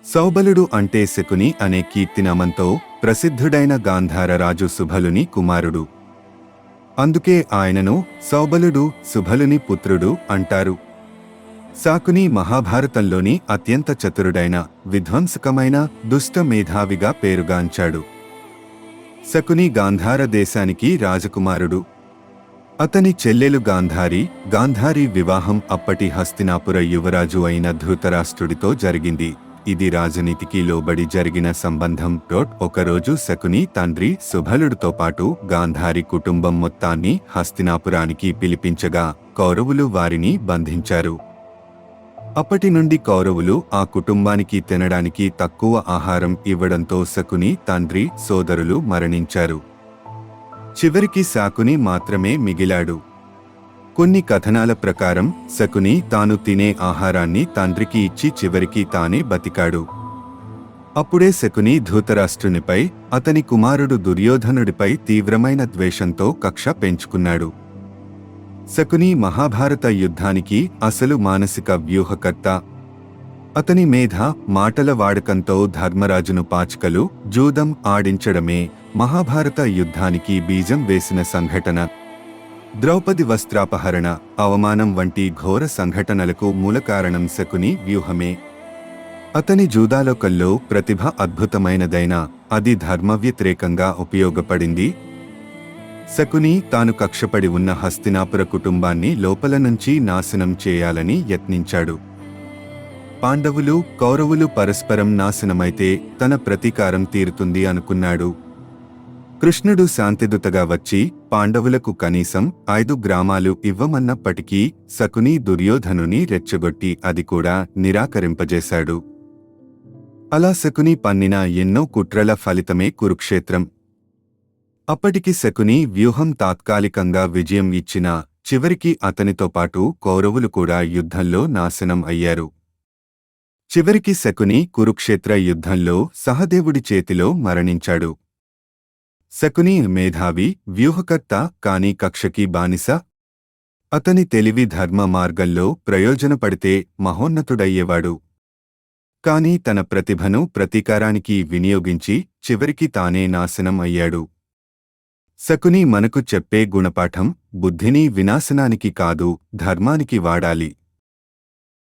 సౌబలుడు అంటే శకుని అనే కీర్తినామంతో ప్రసిద్ధుడైన గాంధార రాజు సుబలుని కుమారుడు. అందుకే ఆయనను సౌబలుడు, సుబలుని పుత్రుడు అంటారు. శాకుని మహాభారతంలోని అత్యంత చతురుడైన, విధ్వంసకమైన, దుష్ట మేధావిగా పేరుగాంచాడు. శకుని గాంధార దేశానికి రాజకుమారుడు. అతని చెల్లెలు గాంధారి వివాహం అప్పటి హస్తినాపుర యువరాజు అయిన ధృతరాష్ట్రుడితో జరిగింది. ఇది రాజనీతికి లోబడి జరిగిన సంబంధం. ఒకరోజు శకుని తండ్రి సుబలుడితో పాటు గాంధారి కుటుంబం మొత్తాన్ని హస్తినాపురానికి పిలిపించగా కౌరవులు వారిని బంధించారు. అప్పటి నుండి కౌరవులు ఆ కుటుంబానికి తినడానికి తక్కువ ఆహారం ఇవ్వడంతో శకుని తండ్రి, సోదరులు మరణించారు. చివరికి శాకుని మాత్రమే మిగిలాడు. కొన్ని కథనాల ప్రకారం శకుని తాను తినే ఆహారాన్ని తండ్రికి ఇచ్చి చివరికి తానే బతికాడు. అప్పుడే శకుని ధృతరాష్ట్రునిపై, అతని కుమారుడు దుర్యోధనుడిపై తీవ్రమైన ద్వేషంతో కక్ష పెంచుకున్నాడు. శకుని మహాభారత యుద్ధానికి అసలు మానసిక వ్యూహకర్త. అతని మేధ, మాటల వాడకంతో ధర్మరాజును పాచికలు, జూదం ఆడించడమే మహాభారత యుద్ధానికి బీజం వేసిన సంఘటన. ద్రౌపది వస్త్రాపహరణ, అవమానం వంటి ఘోర సంఘటనలకు మూలకారణం శకుని వ్యూహమే. అతని జూదాలోకంలో ప్రతిభ అద్భుతమైనదైనా అది ధర్మవ్యతిరేకంగా ఉపయోగపడింది. శకుని తాను కక్షపడి ఉన్న హస్తినాపుర కుటుంబాన్ని లోపల నుంచి నాశనం చేయాలని యత్నించాడు. పాండవులు, కౌరవులు పరస్పరం నాశనమైతే తన ప్రతీకారం తీరుతుంది అనుకున్నాడు. కృష్ణుడు శాంతిదూతగా వచ్చి పాండవులకు కనీసం 5 గ్రామాలు ఇవ్వమన్నప్పటికీ శకుని దుర్యోధనుని రెచ్చగొట్టి అది కూడా నిరాకరింపజేశాడు. అలా శకుని పన్నిన ఎన్నో కుట్రల ఫలితమే కురుక్షేత్రం. అప్పటికి శకుని వ్యూహం తాత్కాలికంగా విజయం ఇచ్చినా చివరికి అతనితో పాటు కౌరవులు కూడా యుద్ధంలో నాశనం అయ్యారు. చివరికి శకుని కురుక్షేత్ర యుద్ధంలో సహదేవుడి చేతిలో మరణించాడు. శకుని మేధావి, వ్యూహకర్త, కాని కక్షకి బానిస. అతని తెలివి ధర్మ మార్గంలో ప్రయోజనపడితే మహోన్నతుడయ్యేవాడు. కాని తన ప్రతిభను ప్రతీకారానికి వినియోగించి చివరికి తానే నాశనం అయ్యాడు. శకుని మనకు చెప్పే గుణపాఠం: బుద్ధిని వినాశనానికి కాదు, ధర్మానికి వాడాలి.